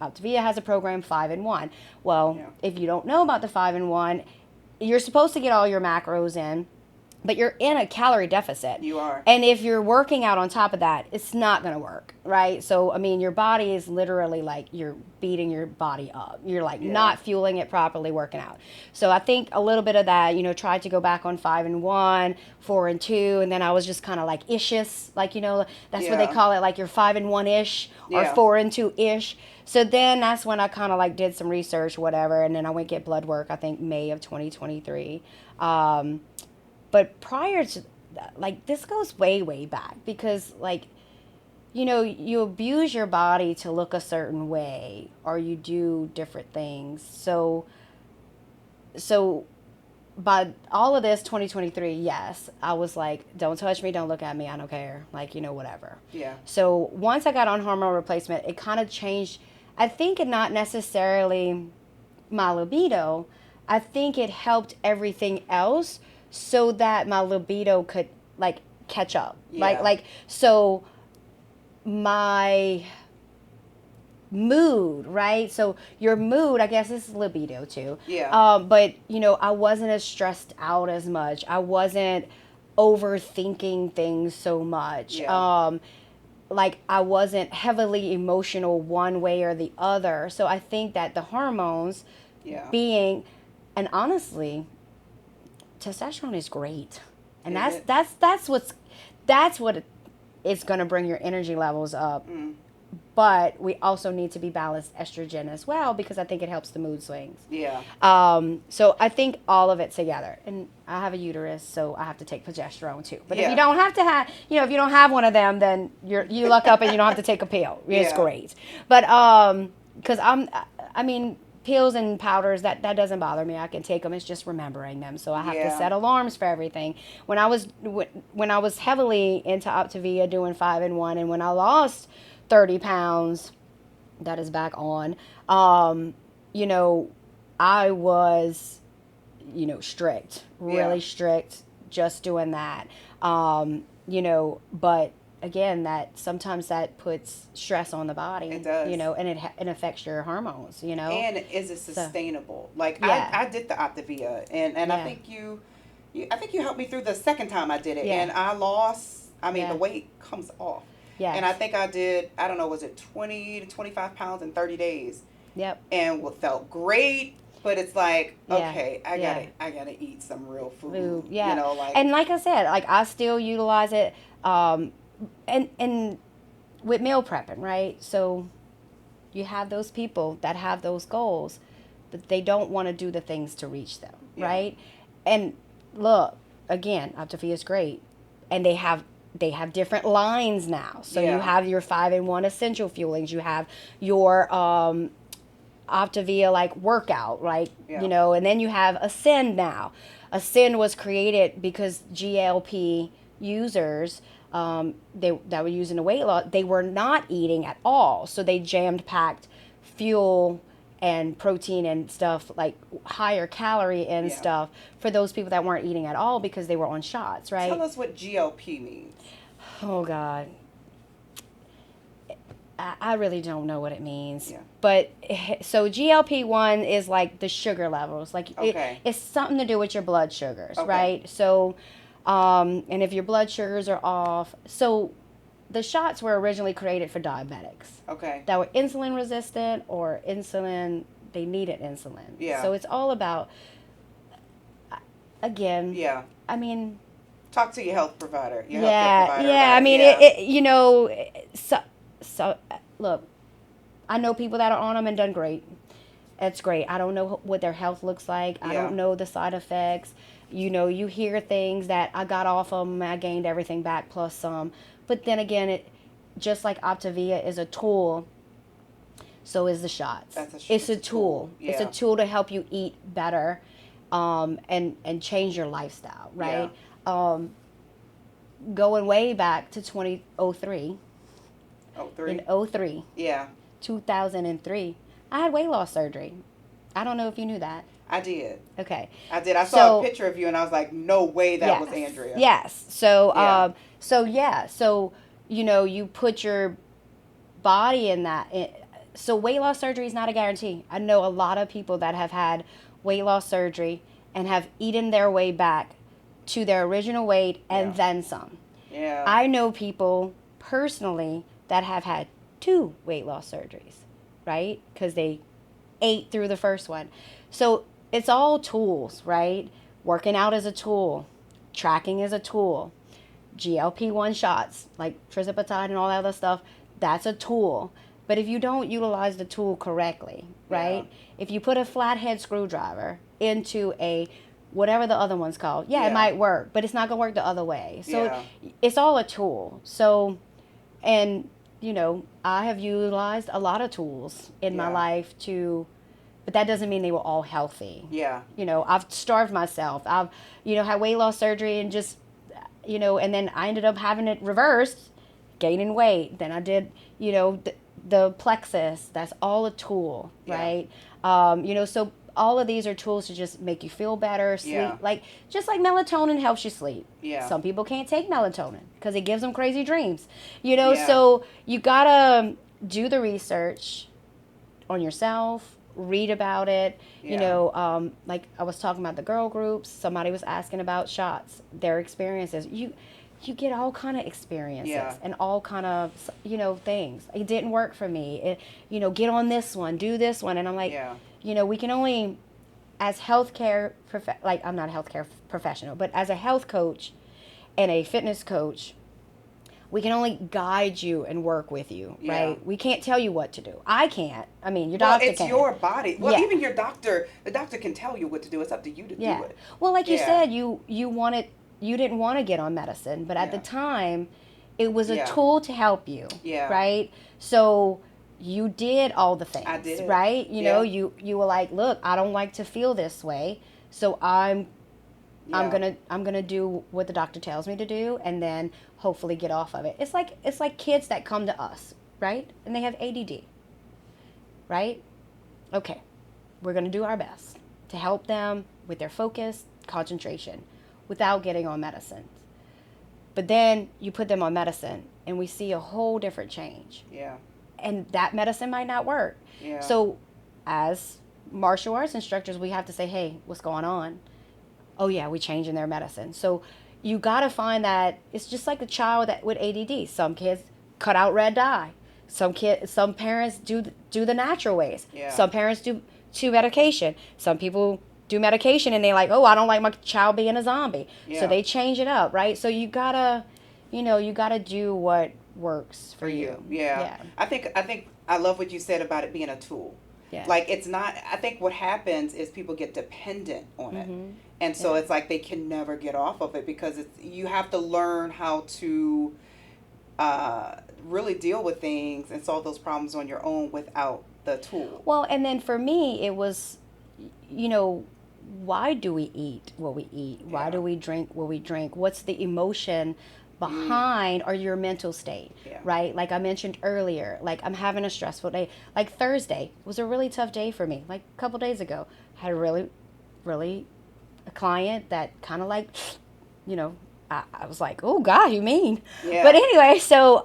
Speaker 2: Optavia has a program, 5-in-1. Well, if you don't know about the 5-in-1, you're supposed to get all your macros in, but you're in a calorie deficit.
Speaker 1: You are.
Speaker 2: And if you're working out on top of that, it's not going to work, right? So, your body is literally you're beating your body up. You're not fueling it properly working out. So I think a little bit of that, tried to go back on 5-in-1, 4-in-2, and then I was just kind of ischious, that's what they call it, you're 5-in-1-ish or 4-in-2-ish. So then that's when I kind of did some research, whatever, and then I went get blood work, I think May of 2023. But prior to, like, this goes way, way back because, like, you know, you abuse your body to look a certain way or you do different things. So by all of this 2023, yes, I was like, don't touch me, don't look at me, I don't care, like, you know, whatever.
Speaker 1: Yeah.
Speaker 2: So once I got on hormone replacement, it kind of changed. I think it not necessarily my libido. I think it helped everything else so that my libido could, like, catch up.
Speaker 1: Yeah.
Speaker 2: Like so my mood, right? So your mood, I guess, is libido too.
Speaker 1: Yeah.
Speaker 2: But you know, I wasn't as stressed out as much. I wasn't overthinking things so much.
Speaker 1: Yeah.
Speaker 2: Like I wasn't heavily emotional one way or the other. So I think that the hormones
Speaker 1: Yeah.
Speaker 2: being, and honestly, testosterone is great. And
Speaker 1: Is it?
Speaker 2: that's what it's going to bring your energy levels up.
Speaker 1: Mm.
Speaker 2: But we also need to be balanced estrogen as well because I think it helps the mood swings.
Speaker 1: Yeah.
Speaker 2: So I think all of it together. And I have a uterus, so I have to take progesterone too. But if
Speaker 1: Yeah.
Speaker 2: you don't have to have, you know, if you don't have one of them, then you luck up and you don't have to take a pill. It's
Speaker 1: Yeah.
Speaker 2: great. But because I mean, pills and powders, that doesn't bother me. I can take them. It's just remembering them. So I have to
Speaker 1: Yeah.
Speaker 2: set alarms for everything. When I was heavily into Optavia doing 5-in-1, and when I lost 30 pounds, that is back on, you know, I was, you know, strict, really
Speaker 1: Yeah.
Speaker 2: strict, just doing that. You know, but again, that sometimes that puts stress on the body.
Speaker 1: It does.
Speaker 2: You know, and it affects your hormones, you know.
Speaker 1: And is it sustainable? Like
Speaker 2: Yeah.
Speaker 1: I did the Optavia, and I
Speaker 2: Yeah.
Speaker 1: think you helped me through the second time I did it,
Speaker 2: Yeah.
Speaker 1: and I lost. I mean,
Speaker 2: Yeah.
Speaker 1: the weight comes off.
Speaker 2: Yes.
Speaker 1: And I think I did. I don't know, was it 20 to 25 pounds in 30 days?
Speaker 2: Yep.
Speaker 1: And what felt great, but it's like,
Speaker 2: Yeah.
Speaker 1: okay, I
Speaker 2: Yeah.
Speaker 1: gotta eat some real food.
Speaker 2: Food, yeah.
Speaker 1: You know, like,
Speaker 2: And like I said, like I still utilize it, and with meal prepping, right? So you have those people that have those goals, but they don't want to do the things to reach them,
Speaker 1: Yeah.
Speaker 2: right? And look, again, Optavia is great, and they have different lines now. So
Speaker 1: Yeah.
Speaker 2: you have your 5-in-1 essential fuelings, you have your Optavia like workout, like,
Speaker 1: Yeah.
Speaker 2: you know, and then you have Ascend now. Ascend was created because GLP users, that were using the weight loss, they were not eating at all. So they jammed packed fuel and protein and stuff, like higher calorie and
Speaker 1: Yeah.
Speaker 2: stuff for those people that weren't eating at all because they were on shots, right?
Speaker 1: tell us what GLP means.
Speaker 2: Oh God. I really don't know what it means.
Speaker 1: Yeah.
Speaker 2: But so GLP-1 is like the sugar levels. Like
Speaker 1: Okay.
Speaker 2: it's something to do with your blood sugars,
Speaker 1: Okay.
Speaker 2: right? So and if your blood sugars are off, so the shots were originally created for diabetics
Speaker 1: Okay.
Speaker 2: that were insulin resistant or insulin, they needed insulin.
Speaker 1: Yeah.
Speaker 2: So it's all about, again,
Speaker 1: Yeah.
Speaker 2: I mean,
Speaker 1: Talk to your health provider. Your
Speaker 2: yeah,
Speaker 1: healthcare provider
Speaker 2: yeah.
Speaker 1: about
Speaker 2: I mean,
Speaker 1: yeah.
Speaker 2: it you know, so look, I know people that are on them and done great. It's great. I don't know what their health looks like. I
Speaker 1: Yeah.
Speaker 2: don't know the side effects. You know, you hear things that I got off them, I gained everything back plus some. But then again, it just like Optavia is a tool, so is the shots. It's a tool. It's a
Speaker 1: Yeah.
Speaker 2: tool to help you eat better, and change your lifestyle, right? Going way back to 2003.
Speaker 1: Oh, 3.
Speaker 2: In 03,
Speaker 1: Yeah.
Speaker 2: 2003, I had weight loss surgery. I don't know if you knew that.
Speaker 1: I did.
Speaker 2: Okay.
Speaker 1: I did. I saw
Speaker 2: So-
Speaker 1: a picture of you, and I was like, "No way, that was
Speaker 2: Yes.
Speaker 1: Andrea."
Speaker 2: Yes. So,
Speaker 1: Yeah.
Speaker 2: so you know, you put your body in that. So weight loss surgery is not a guarantee. I know a lot of people that have had weight loss surgery and have eaten their way back to their original weight and
Speaker 1: Yeah.
Speaker 2: then some.
Speaker 1: Yeah.
Speaker 2: I know people personally that have had 2 weight loss surgeries, right? Because they ate through the first one. So it's all tools, right? Working out is a tool. Tracking is a tool. GLP-1 shots, like tirzepatide and all that other stuff, that's a tool. But if you don't utilize the tool correctly, right?
Speaker 1: Yeah.
Speaker 2: If you put a flathead screwdriver into a whatever the other one's called. Yeah, it might work, but it's not going to work the other way. So it's all a tool. So, and, you know, I have utilized a lot of tools in my life but that doesn't mean they were all healthy.
Speaker 1: Yeah.
Speaker 2: You know, I've starved myself. I've, you know, had weight loss surgery and just, you know, and then I ended up having it reversed, gaining weight. Then I did, you know, the plexus. That's all a tool, right? You know, so all of these are tools to just make you feel better, sleep. Like, just like melatonin helps you sleep.
Speaker 1: Yeah.
Speaker 2: Some people can't take melatonin because it gives them crazy dreams. You know, so you gotta do the research on yourself, read about it. You know, like I was talking about the girl groups. Somebody was asking about shots, their experiences. You get all kind of experiences and all kind of, you know, things. It didn't work for me. You know, get on this one, do this one. And I'm like, you know, we can only, as healthcare, like I'm not a healthcare professional, but as a health coach and a fitness coach, we can only guide you and work with you, right? We can't tell you what to do. I can't. I mean, your doctor can.
Speaker 1: Well, it's your body. Well, even your doctor, the doctor can tell you what to do. It's up to you to do it.
Speaker 2: Well, like you said, you didn't want to get on medicine, but at the time, it was a tool to help you, right? So you did all the things,
Speaker 1: I did.
Speaker 2: Right? You know, you were like, look, I don't like to feel this way, so I'm gonna do what the doctor tells me to do, and then hopefully get off of it. It's like kids that come to us, right? And they have ADD, right? Okay, we're gonna do our best to help them with their focus, concentration, without getting on medicine. But then you put them on medicine, and we see a whole different change.
Speaker 1: Yeah.
Speaker 2: And that medicine might not work.
Speaker 1: Yeah.
Speaker 2: So, as martial arts instructors, we have to say, hey, what's going on? Oh yeah, we changing their medicine. So you got to find that it's just like a child with ADD. Some kids cut out red dye. Some parents do the natural ways. Yeah. Some parents do medication. Some people do medication and they're like, oh, I don't like my child being a zombie. Yeah. So they change it up, right? So you gotta do what works for you.
Speaker 1: Yeah. I think I love what you said about it being a tool. Yeah. Like, it's not, I think what happens is people get dependent on it. And so it's like they can never get off of it because you have to learn how to really deal with things and solve those problems on your own without the tool.
Speaker 2: Well, and then for me, it was, you know, why do we eat what we eat? Why do we drink what we drink? What's the emotion behind or your mental state, right? Like I mentioned earlier, like I'm having a stressful day. Like Thursday was a really tough day for me. Like a couple days ago, I had a really a client that kind of like, you know, I was like, oh God, you mean? Yeah. But anyway, so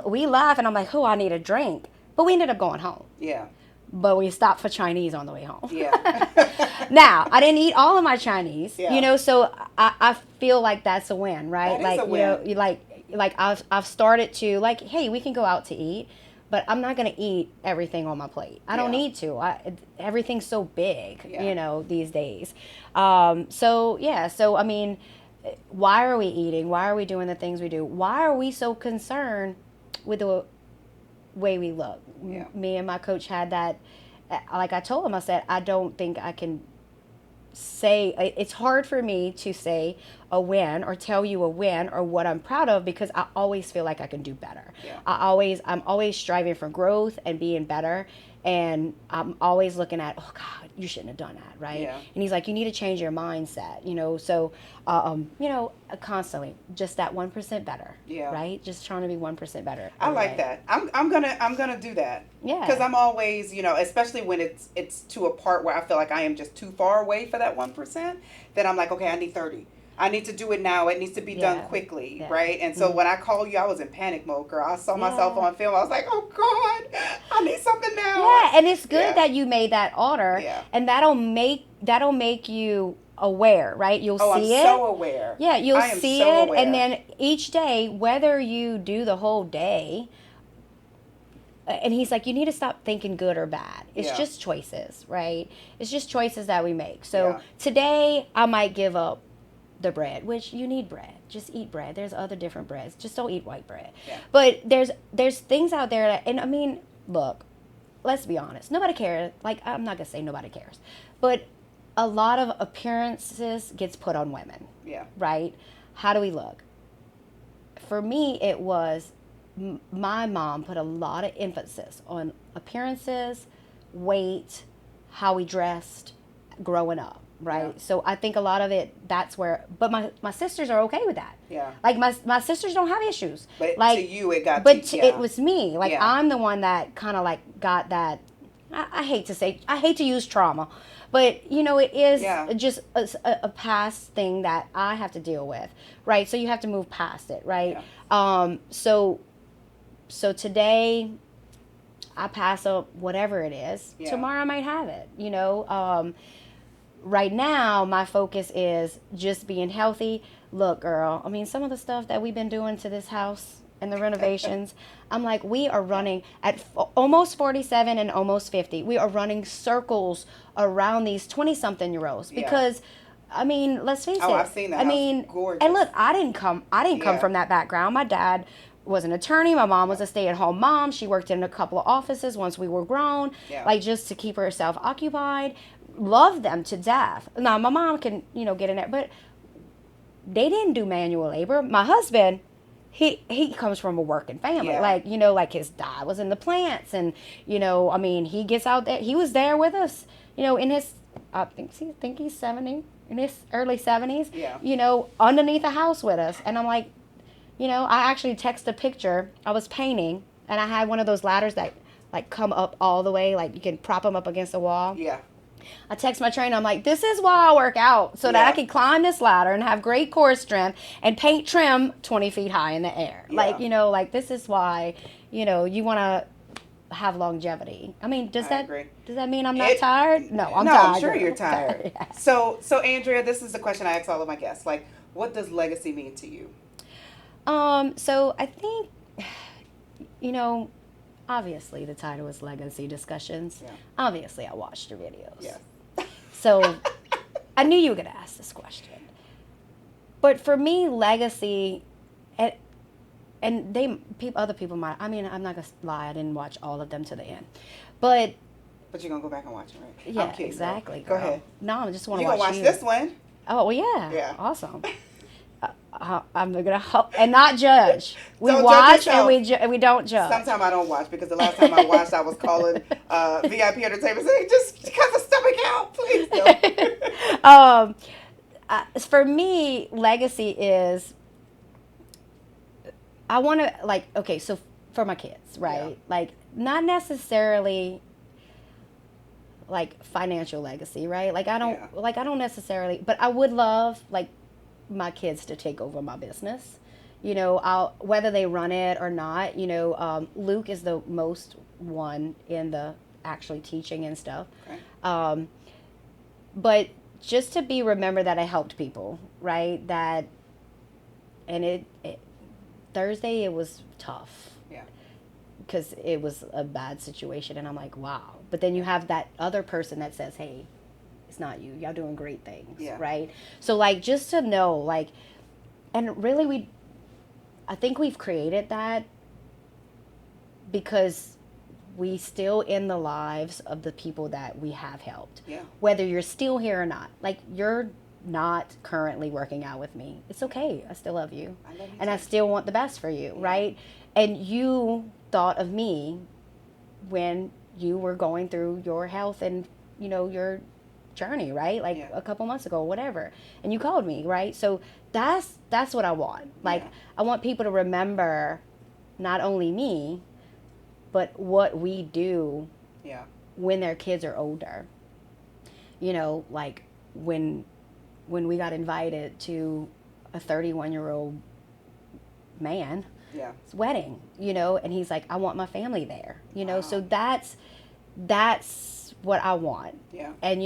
Speaker 2: we laugh and I'm like, oh, I need a drink. But we ended up going home. Yeah. But we stopped for Chinese on the way home. Yeah. Now, I didn't eat all of my Chinese, you know, so I feel like that's a win, right?
Speaker 1: That
Speaker 2: like,
Speaker 1: is a win.
Speaker 2: You know, like I've started to, like, hey, we can go out to eat, but I'm not going to eat everything on my plate. I don't need to. Everything's so big, you know, these days. So I mean, why are we eating? Why are we doing the things we do? Why are we so concerned with the way we look? Yeah. Me and my coach had that, like I told him, I said, I don't think I can say, it's hard for me to say a win or tell you a win or what I'm proud of because I always feel like I can do better. Yeah. I'm always striving for growth and being better. And I'm always looking at, oh God, you shouldn't have done that, right? Yeah. And he's like, you need to change your mindset, you know. So, you know, constantly, just that 1% better, right? Just trying to be 1% better.
Speaker 1: I like that. I'm gonna do that. Yeah. Because I'm always, you know, especially when it's to a part where I feel like I am just too far away for that 1%. Then I'm like, okay, I need 30. I need to do it now. It needs to be done quickly, right? And so when I called you, I was in panic mode, girl. I saw myself on film. I was like, oh, God, I need something now.
Speaker 2: Yeah, and it's good that you made that order. Yeah. And that'll make you aware, right? You'll see it.
Speaker 1: I'm so aware.
Speaker 2: Yeah, you'll see it. Aware. And then each day, whether you do the whole day, and he's like, you need to stop thinking good or bad. It's just choices, right? It's just choices that we make. So today, I might give up the bread, which you need bread. Just eat bread. There's other different breads. Just don't eat white bread. Yeah. But there's things out there that, and I mean, look, let's be honest. Nobody cares. Like, I'm not going to say nobody cares. But a lot of appearances gets put on women.
Speaker 1: Yeah.
Speaker 2: Right? How do we look? For me, it was my mom put a lot of emphasis on appearances, weight, how we dressed growing up, right?
Speaker 1: Yeah.
Speaker 2: So I think a lot of it, that's where, but my sisters are okay with that.
Speaker 1: Yeah.
Speaker 2: Like my sisters don't have issues.
Speaker 1: But
Speaker 2: like,
Speaker 1: to you, it got
Speaker 2: but
Speaker 1: to, yeah.
Speaker 2: it was me. Like,
Speaker 1: Yeah.
Speaker 2: I'm the one that kind of like got that. I hate to use trauma, but you know, it is
Speaker 1: Yeah.
Speaker 2: just a past thing that I have to deal with, right? So you have to move past it, right?
Speaker 1: Yeah.
Speaker 2: So today I pass up whatever it is.
Speaker 1: Yeah.
Speaker 2: Tomorrow I might have it, you know. Right now my focus is just being healthy. Look, girl, I mean, some of the stuff that we've been doing to this house and the renovations, I'm like, we are running at almost 47 and almost 50. We are running circles around these 20-something-year-olds because, I mean, let's face it.
Speaker 1: I've seen that.
Speaker 2: I mean,
Speaker 1: gorgeous.
Speaker 2: and look, I didn't come from that background. My dad was an attorney. My mom was a stay-at-home mom. She worked in a couple of offices once we were grown, like just to keep herself occupied. Loved them to death. Now, my mom can, get in there, but they didn't do manual labor. My husband, he comes from a working family.
Speaker 1: Yeah.
Speaker 2: Like, like his dad was in the plants, and, I mean, he gets out there. He was there with us, in his, I think he's 70, in his early 70s, underneath a house with us. And I'm like, I actually texted a picture. I was painting, and I had one of those ladders that, like, come up all the way. Like, you can prop them up against the wall.
Speaker 1: Yeah.
Speaker 2: I text my trainer. I'm like, this is why I work out, so that I can climb this ladder and have great core strength and paint trim 20 feet high in the air. Yeah. Like, this is why, you want to have longevity. I mean, does that mean I'm not tired? No, I'm tired.
Speaker 1: I'm sure you're tired. Yeah. So Andrea, this is the question I ask all of my guests. Like, what does legacy mean to you?
Speaker 2: So I think, obviously the title is Legacy Discussions. Yeah. Obviously I watched your videos. Yeah. So I knew you were going to ask this question. But for me, legacy, and other people might, I mean, I'm not going to lie, I didn't watch all of them to the end. But
Speaker 1: you're going to go back and watch it, right?
Speaker 2: Yeah, exactly.
Speaker 1: Girl. Go ahead.
Speaker 2: No, I just want to
Speaker 1: watch you.
Speaker 2: You're
Speaker 1: going to watch this one.
Speaker 2: Oh, well, yeah. Yeah. Awesome. I'm gonna help and not judge. We watch and we don't judge.
Speaker 1: Sometimes I don't watch because the last time I watched, I was calling VIP Entertainment saying, "Just cut the stomach out, please." No.
Speaker 2: For me, legacy is I want to so for my kids, right? Yeah. Like, not necessarily like financial legacy, right? Like I don't necessarily, but I would love my kids to take over my business. Whether they run it or not, Luke is the most one in the actually teaching and stuff. Okay. But just to be remembered that I helped people, right? And Thursday it was tough. Yeah. Because it was a bad situation, and I'm like, wow. But then you have that other person that says, hey, it's not you. Y'all doing great things, right? So, just to know, and really I think we've created that because we still in the lives of the people that we have helped. Yeah. Whether you're still here or not. Like, you're not currently working out with me. It's okay. I still love you. I love you and too. I still want the best for you, right? And you thought of me when you were going through your health and, your journey, right? A couple months ago, whatever. And you called me, right? So that's what I want. I want people to remember not only me, but what we do when their kids are older. When we got invited to a 31-year-old man's wedding, and he's like, I want my family there, wow. So that's what I want. Yeah. And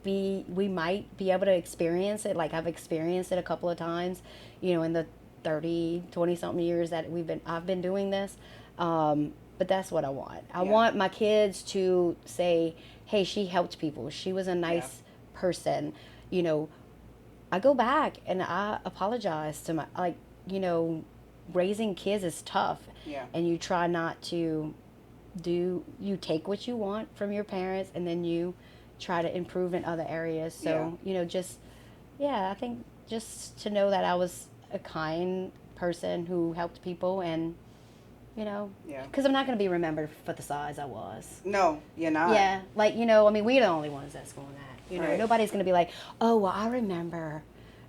Speaker 2: we might be able to experience it. Like, I've experienced it a couple of times, in the 20 something years that I've been doing this. But that's what I want. I want my kids to say, hey, she helped people. She was a nice person. I go back and I apologize to my, raising kids is tough. Yeah. And you try not to you take what you want from your parents, and then you try to improve in other areas. So,
Speaker 1: Yeah.
Speaker 2: I think just to know that I was a kind person who helped people, and,
Speaker 1: Yeah.
Speaker 2: because I'm not going to be remembered for the size I was.
Speaker 1: No, you're not.
Speaker 2: Yeah, like, we're the only ones that's going that.
Speaker 1: Right.
Speaker 2: Nobody's going to be like, oh, well, I remember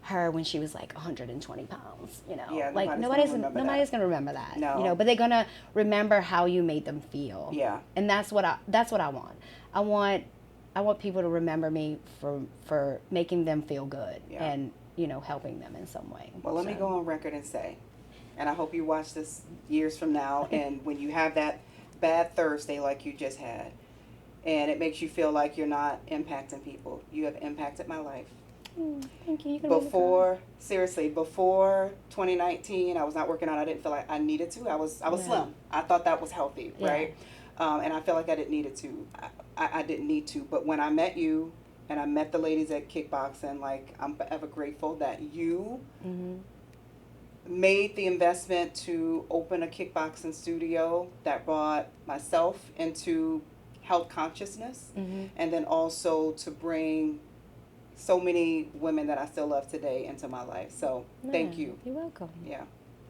Speaker 2: her when she was like 120 pounds,
Speaker 1: Yeah,
Speaker 2: like
Speaker 1: nobody's
Speaker 2: nobody's going to remember that.
Speaker 1: No.
Speaker 2: But they're going to remember how you made them feel.
Speaker 1: Yeah.
Speaker 2: And that's what I want. I want people to remember me for making them feel good,
Speaker 1: Yeah.
Speaker 2: and, helping them in some way.
Speaker 1: Well, let me go on record and say, and I hope you watch this years from now, and when you have that bad Thursday like you just had, and it makes you feel like you're not impacting people, you have impacted my life.
Speaker 2: Thank you.
Speaker 1: Before 2019, I was not working out. I didn't feel like I needed to. I was slim. I thought that was healthy, right? And I felt like I didn't need it to. I didn't need to. But when I met you, and I met the ladies at Kickboxing, like, I'm forever grateful that you made the investment to open a kickboxing studio that brought myself into health consciousness, and then also to bring so many women that I still love today into my life. So thank you.
Speaker 2: You're welcome.
Speaker 1: Yeah.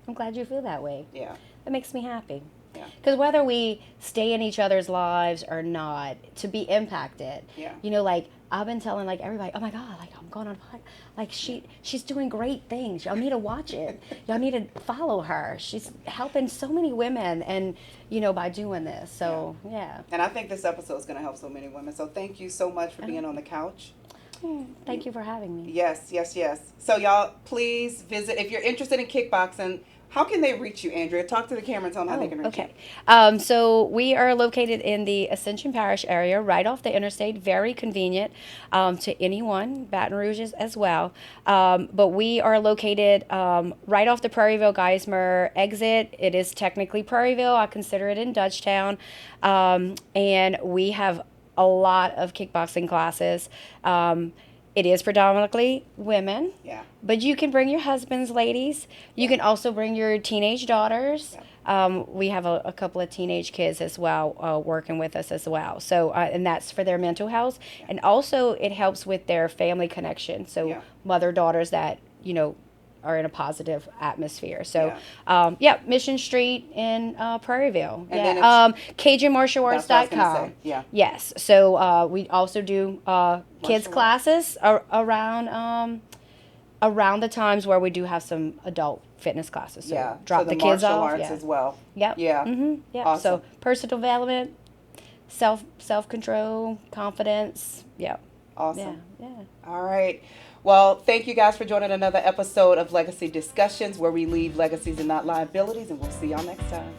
Speaker 2: I'm glad you feel that way.
Speaker 1: Yeah.
Speaker 2: It makes me happy.
Speaker 1: Yeah.
Speaker 2: Because whether we stay in each other's lives or not, to be impacted.
Speaker 1: Yeah.
Speaker 2: Like, I've been telling, like, everybody, oh my God, like, I'm going on, like, she's doing great things. Y'all need to watch it. Y'all need to follow her. She's helping so many women, and, by doing this. So, yeah.
Speaker 1: And I think this episode is going to help so many women. So thank you so much for being on the couch.
Speaker 2: Thank you for having me.
Speaker 1: Yes. So y'all, please visit. If you're interested in kickboxing, how can they reach you, Andrea? Talk to the camera and tell them how they can reach you.
Speaker 2: So we are located in the Ascension Parish area, right off the interstate, very convenient to anyone, Baton Rouge as well. But we are located right off the Prairieville Geismar exit. It is technically Prairieville. I consider it in Dutchtown. And we have a lot of kickboxing classes. It is predominantly women.
Speaker 1: Yeah.
Speaker 2: But you can bring your husbands, ladies. You can also bring your teenage daughters. We have a couple of teenage kids as well working with us as well. So, and that's for their mental health. And also it helps with their family connection. So mother-daughters that, are in a positive atmosphere. So, Mission Street in Prairieville.
Speaker 1: And
Speaker 2: CajunMartialArts.com.
Speaker 1: Yeah.
Speaker 2: Yes. So we also do kids classes around the times where we do have some adult fitness classes. So drop
Speaker 1: so
Speaker 2: the kids off.
Speaker 1: Martial arts as well.
Speaker 2: Yep.
Speaker 1: Yeah.
Speaker 2: Yep.
Speaker 1: Awesome.
Speaker 2: So personal development, self-control, confidence. Yep.
Speaker 1: Awesome.
Speaker 2: Yeah.
Speaker 1: All right. Well, thank you guys for joining another episode of Legacy Discussions, where we leave legacies and not liabilities, and we'll see y'all next time.